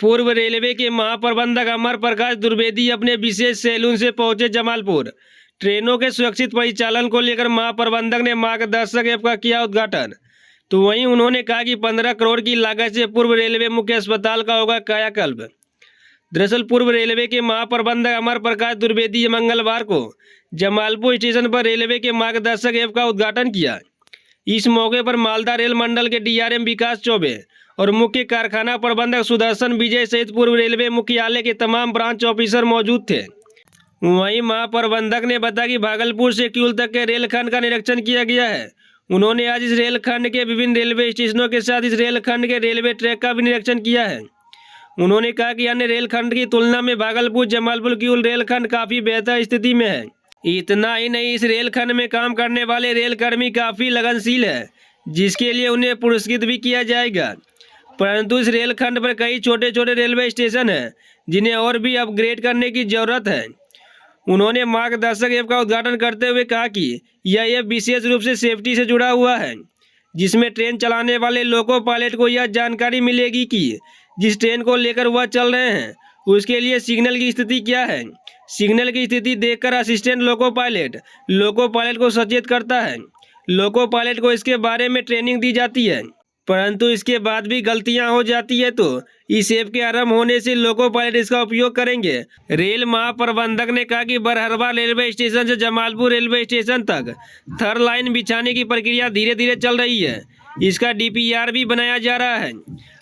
पूर्व रेलवे के महाप्रबंधक अमर प्रकाश द्विवेदी अपने विशेष सैलून से पहुंचे जमालपुर। ट्रेनों के सुरक्षित परिचालन को लेकर महाप्रबंधक ने मार्गदर्शक ऐप का किया उद्घाटन। तो वहीं उन्होंने कहा कि 15 करोड़ की लागत से पूर्व रेलवे मुख्य अस्पताल का होगा कायाकल्प। दरअसल पूर्व रेलवे के महाप्रबंधक अमर प्रकाश द्विवेदी मंगलवार को जमालपुर स्टेशन पर रेलवे के मार्गदर्शक ऐप का उद्घाटन किया। इस मौके पर मालदा रेल मंडल के डीआरएम विकास चौबे और मुख्य कारखाना प्रबंधक सुदर्शन विजय सहित पूर्व रेलवे मुख्यालय के तमाम ब्रांच ऑफिसर मौजूद थे। वहीं महाप्रबंधक ने बताया कि भागलपुर से किउल तक के रेलखंड का निरीक्षण किया गया है। उन्होंने आज इस रेलखंड के विभिन्न रेलवे स्टेशनों के साथ इस रेलखंड के रेलवे ट्रैक का भी निरीक्षण किया है। उन्होंने कहा कि अन्य रेलखंड की तुलना में भागलपुर जमालपुर किउल रेलखंड काफ़ी बेहतर स्थिति में है। इतना ही नहीं, इस रेलखंड में काम करने वाले रेलकर्मी काफ़ी लगनशील है, जिसके लिए उन्हें पुरस्कृत भी किया जाएगा। परंतु इस रेलखंड पर कई छोटे छोटे रेलवे स्टेशन हैं जिन्हें और भी अपग्रेड करने की ज़रूरत है। उन्होंने मार्गदर्शक ऐप का उद्घाटन करते हुए कहा कि यह ऐप विशेष रूप से सेफ्टी से जुड़ा हुआ है, जिसमें ट्रेन चलाने वाले लोको पायलट को यह जानकारी मिलेगी कि जिस ट्रेन को लेकर वह चल रहे हैं उसके लिए सिग्नल की स्थिति क्या है। सिग्नल की स्थिति देखकर असिस्टेंट लोको पायलट को सचेत करता है। लोको पायलट को इसके बारे में ट्रेनिंग दी जाती है, परंतु इसके बाद भी गलतियां हो जाती है तो इस ऐप के आरंभ होने से लोको पायलट इसका उपयोग करेंगे। रेल महाप्रबंधक ने कहा कि बरहरवा रेलवे स्टेशन से जमालपुर रेलवे स्टेशन तक थर लाइन बिछाने की प्रक्रिया धीरे धीरे चल रही है। इसका डीपीआर भी बनाया जा रहा है।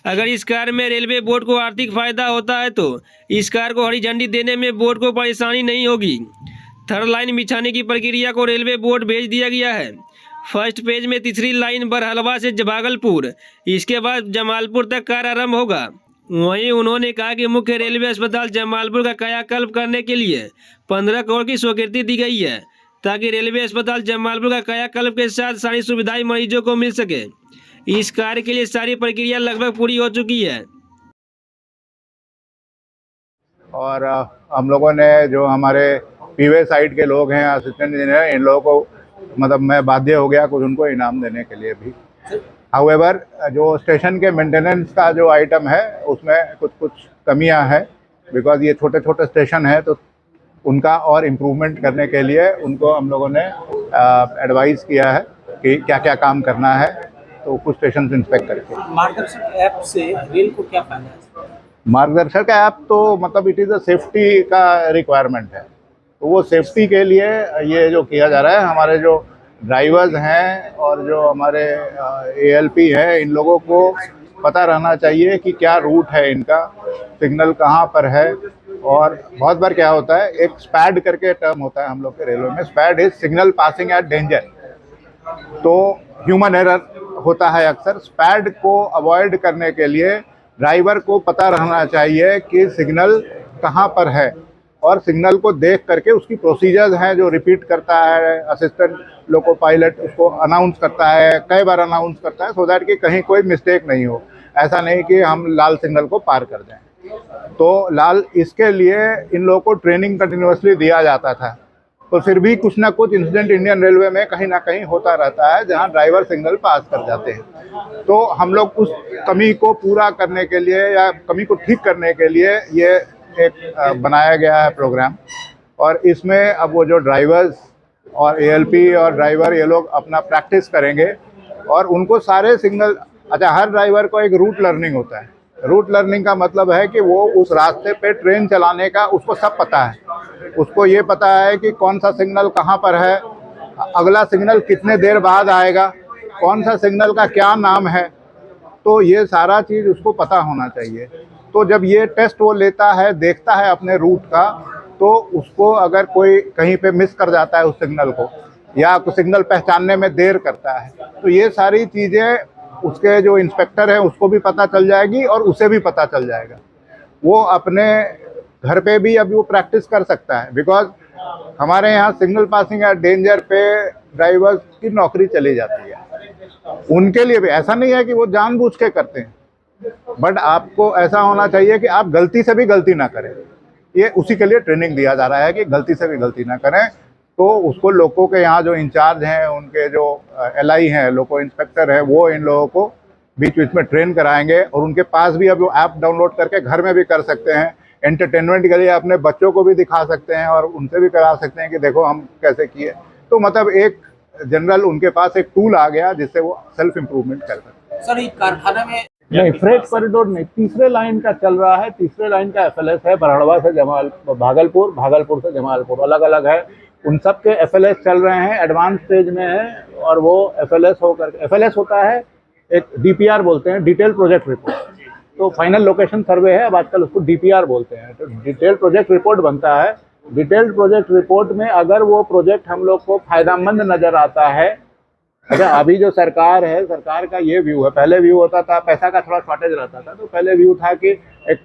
अगर इस कार्य में रेलवे बोर्ड को आर्थिक फायदा होता है तो इस कार्य को हरी झंडी देने में बोर्ड को परेशानी नहीं होगी। थर लाइन बिछाने की प्रक्रिया को रेलवे बोर्ड भेज दिया गया है। फर्स्ट पेज में तीसरी लाइन बरहलवा से भागलपुर, इसके बाद जमालपुर तक कार्य आरंभ होगा। वहीं उन्होंने कहा कि मुख्य रेलवे अस्पताल जमालपुर का कायाकल्प करने के लिए 15 करोड़ की स्वीकृति दी गई है, ताकि रेलवे अस्पताल जमालपुर का कायाकल्प के साथ सारी सुविधाएं मरीजों को मिल सके। इस कार्य के लिए सारी प्रक्रिया लगभग पूरी हो चुकी है। और हम लोगों ने जो हमारे पीवे साइड के लोग हैं, असिस्टेंट इंजीनियर, इन लोगों को मतलब मैं बाध्य हो गया कुछ उनको इनाम देने के लिए भी। हाउएवर जो स्टेशन के मेंटेनेंस का जो आइटम है उसमें कुछ कमियां हैं, बिकॉज ये छोटे छोटे स्टेशन है तो उनका और इम्प्रूवमेंट करने के लिए उनको हम लोगों ने एडवाइस किया है कि क्या क्या काम करना है, तो कुछ स्टेशन इंस्पेक्ट करके। मार्गदर्शक ऐप से रेल को क्या फायदा है? मार्गदर्शक ऐप तो मतलब इट इज़ अ सेफ्टी का रिक्वायरमेंट है, तो वो सेफ्टी के लिए ये जो किया जा रहा है, हमारे जो ड्राइवर्स हैं और जो हमारे एएलपी हैं, इन लोगों को पता रहना चाहिए कि क्या रूट है इनका, सिग्नल कहाँ पर है। और बहुत बार क्या होता है, एक स्पैड करके टर्म होता है हम लोग के रेलवे में, SPAD is signal passing at danger. तो ह्यूमन एरर होता है अक्सर। स्पैड को अवॉइड करने के लिए ड्राइवर को पता रहना चाहिए कि सिग्नल कहाँ पर है, और सिग्नल को देख करके उसकी प्रोसीजर्स हैं जो रिपीट करता है असिस्टेंट लोको पायलट, उसको अनाउंस करता है, कई बार अनाउंस करता है, सो दैट कि कहीं कोई मिस्टेक नहीं हो। ऐसा नहीं कि हम लाल सिग्नल को पार कर दें। तो इसके लिए इन लोगों को ट्रेनिंग कंटिन्यूसली दिया जाता था, तो फिर भी कुछ ना कुछ इंसिडेंट इंडियन रेलवे में कहीं ना कहीं होता रहता है जहां ड्राइवर सिग्नल पास कर जाते हैं। तो हम लोग उस कमी को पूरा करने के लिए या कमी को ठीक करने के लिए ये एक बनाया गया है प्रोग्राम। और इसमें अब वो जो ड्राइवर्स और एएलपी और ड्राइवर ये लोग अपना प्रैक्टिस करेंगे और उनको सारे सिग्नल, अच्छा हर ड्राइवर को एक रूट लर्निंग होता है। रूट लर्निंग का मतलब है कि वो उस रास्ते पे ट्रेन चलाने का उसको सब पता है। उसको ये पता है कि कौन सा सिग्नल कहाँ पर है, अगला सिग्नल कितने देर बाद आएगा, कौन सा सिग्नल का क्या नाम है, तो ये सारा चीज़ उसको पता होना चाहिए। तो जब ये टेस्ट वो लेता है, देखता है अपने रूट का, तो उसको अगर कोई कहीं पे मिस कर जाता है उस सिग्नल को या सिग्नल पहचानने में देर करता है, तो ये सारी चीज़ें उसके जो इंस्पेक्टर है उसको भी पता चल जाएगी और उसे भी पता चल जाएगा। वो अपने घर पे भी अभी वो प्रैक्टिस कर सकता है, बिकॉज हमारे यहाँ सिग्नल पासिंग एट डेंजर पे ड्राइवर्स की नौकरी चली जाती है। उनके लिए भी ऐसा नहीं है कि वो जानबूझ के करते हैं, बट आपको ऐसा होना चाहिए कि आप गलती से भी गलती ना करें। ये उसी के लिए ट्रेनिंग दिया जा रहा है कि गलती से भी गलती ना करें। तो उसको लोगों के यहाँ जो इंचार्ज हैं, उनके जो एलआई हैं, लोको इंस्पेक्टर हैं, वो इन लोगों को बीच बीच में ट्रेन कराएंगे, और उनके पास भी अब वो ऐप डाउनलोड करके घर में भी कर सकते हैं। एंटरटेनमेंट के लिए अपने बच्चों को भी दिखा सकते हैं और उनसे भी करा सकते हैं कि देखो हम कैसे किए। तो मतलब एक जनरल उनके पास एक टूल आ गया जिससे वो सेल्फ इम्प्रूवमेंट कर सकते हैं। सर, ये कारखाना में नहीं, फ्रेट कॉरिडोर नहीं, तीसरे लाइन का चल रहा है। तीसरे लाइन का FLS है, बरहड़वा से भागलपुर, भागलपुर से जमालपुर, अलग अलग है। उन सब के FLS चल रहे हैं, एडवांस स्टेज में है। और वो FLS होकर, FLS होता है एक DPR बोलते हैं, डिटेल प्रोजेक्ट रिपोर्ट। तो फाइनल लोकेशन सर्वे है, अब आजकल उसको DPR बोलते हैं। तो डिटेल प्रोजेक्ट रिपोर्ट बनता है। डिटेल प्रोजेक्ट रिपोर्ट में अगर वो प्रोजेक्ट हम लोग को फायदेमंद नज़र आता है, अच्छा अभी जो सरकार है, सरकार का ये व्यू है, पहले व्यू होता था पैसा का थोड़ा शॉर्टेज रहता था, तो पहले व्यू था कि एक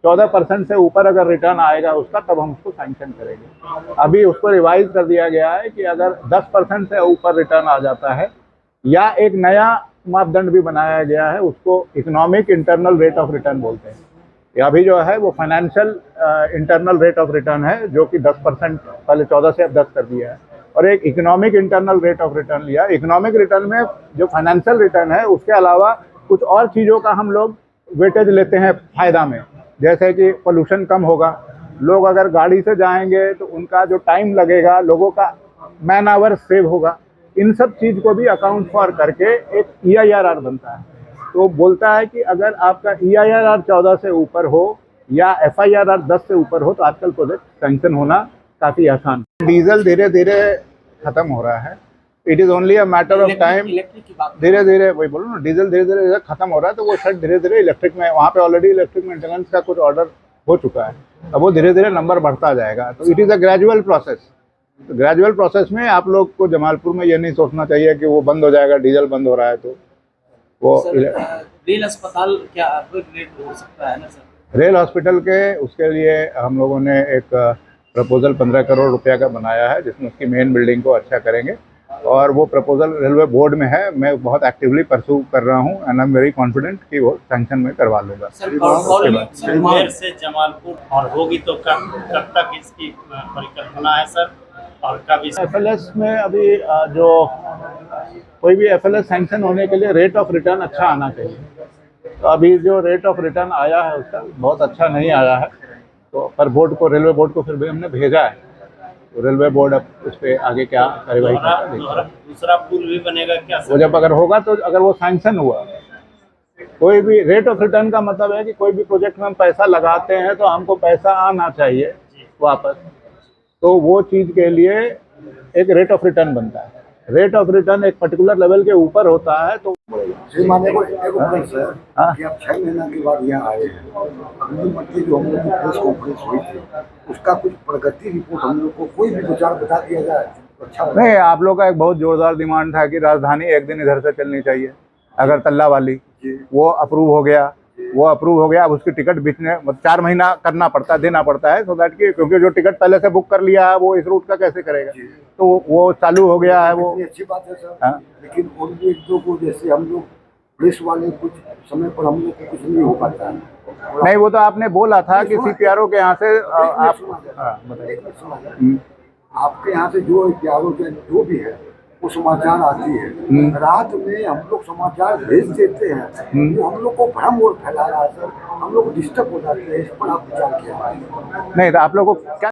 14% से ऊपर अगर रिटर्न आएगा उसका, तब हम उसको सैंक्शन करेंगे। अभी उसको रिवाइज कर दिया गया है कि अगर 10% से ऊपर रिटर्न आ जाता है, या एक नया मापदंड भी बनाया गया है, उसको economic internal rate of return बोलते हैं। अभी जो है वो financial internal rate of return है, जो कि 10%, पहले 14 से अब 10 कर दिया है। और एक economic internal rate of return लिया। इकोनॉमिक रिटर्न में जो फाइनेंशियल रिटर्न है, उसके अलावा कुछ और चीज़ों का हम लोग वेटेज लेते हैं फ़ायदा में। जैसे कि पोल्यूशन कम होगा, लोग अगर गाड़ी से जाएंगे तो उनका जो टाइम लगेगा, लोगों का मैन आवर सेव होगा। इन सब चीज़ को भी अकाउंट फॉर करके एक EIRR बनता है। तो बोलता है कि अगर आपका EIRR 14 से ऊपर हो या FIRR 10 से ऊपर हो, तो आजकल प्रोजेक्ट सैंक्शन होना काफ़ी आसान। डीजल धीरे धीरे खत्म हो रहा है। It is only a matter of time. Electric की बात धीरे धीरे, वही बोलो ना, डीजल धीरे धीरे खत्म हो रहा है, तो वो शायद धीरे धीरे इलेक्ट्रिक में, वहाँ पे ऑलरेडी इलेक्ट्रिक मेंटेनेंस का कुछ ऑर्डर हो चुका है। अब वो धीरे धीरे नंबर बढ़ता जाएगा। तो it is a gradual process. तो ग्रेजुअल प्रोसेस में आप लोग को जमालपुर में ये नहीं सोचना चाहिए कि वो बंद हो जाएगा, डीजल बंद हो रहा है तो वो। रेल अस्पताल क्या अपग्रेड हो सकता है ना सर? रेल हॉस्पिटल के, उसके लिए हम लोगों ने एक प्रपोजल 15 करोड़ रुपया का बनाया है, जिसमें उसकी मेन बिल्डिंग को अच्छा करेंगे। और वो प्रपोजल रेलवे बोर्ड में है। मैं बहुत एक्टिवली परस्यू कर रहा हूँ, and I am very confident कि वो सैंक्शन में करवा लूँगा। देर से जमालपुर और होगी तो कब तक इसकी परिकल्पना है सर? और कब इस FLS में अभी जो कोई भी FLS सैंक्शन होने के लिए रेट ऑफ रिटर्न अच्छा आना चाहिए। तो अभी जो रेट ऑफ रिटर्न आया है उसका बहुत अच्छा नहीं आया है, तो पर बोर्ड को, रेलवे बोर्ड को फिर भी हमने भेजा है। तो रेलवे बोर्ड अब उस पर आगे क्या कार्यवाही करता है। दूसरा पुल भी बनेगा क्या सर? वो जब अगर होगा, तो अगर वो सैंक्शन हुआ, कोई भी रेट ऑफ रिटर्न का मतलब है कि कोई भी प्रोजेक्ट में हम पैसा लगाते हैं तो हमको पैसा आना चाहिए वापस। तो वो चीज़ के लिए एक रेट ऑफ रिटर्न बनता है। रेट ऑफ रिटर्न एक पर्टिकुलर लेवल के ऊपर होता है तो श्रीमान एक सर कि आप 6 महीना के बाद यहाँ आए हैं, अगली मतलब जो हम लोग की प्रेस कॉन्फ्रेंस हुई थी, उसका कुछ प्रगति रिपोर्ट हम लोग को कोई भी विचार बता दिया जाए तो अच्छा होगा। नहीं, आप लोग का एक बहुत जोरदार डिमांड था कि राजधानी एक दिन इधर से चलनी चाहिए, अगर तल्ला वाली। वो अप्रूव हो गया, वो अप्रूव हो गया। अब उसकी टिकट बीच में 4 महीना करना पड़ता है, देना पड़ता है, सो दैट कि, क्योंकि जो टिकट पहले से बुक कर लिया है वो इस रूट का कैसे करेगा। तो वो चालू हो गया है। वो अच्छी बात है सर, लेकिन और भी एक दो को जैसे हम लोग प्रेस वाले कुछ समय पर हम लोग को कुछ नहीं हो पाता है। नहीं, वो तो आपने बोला था कि CPRO के यहाँ से आप बताइए। आपके यहाँ से जो PRO के जो भी है वो समाचार आती है, रात में हम लोग समाचार भेज देते हैं, वो हम लोग को भ्रम और फैला रहा है सर, हम लोग डिस्टर्ब हो जाते हैं। इस पर आप विचार किया? नहीं, तो आप लोग को क्या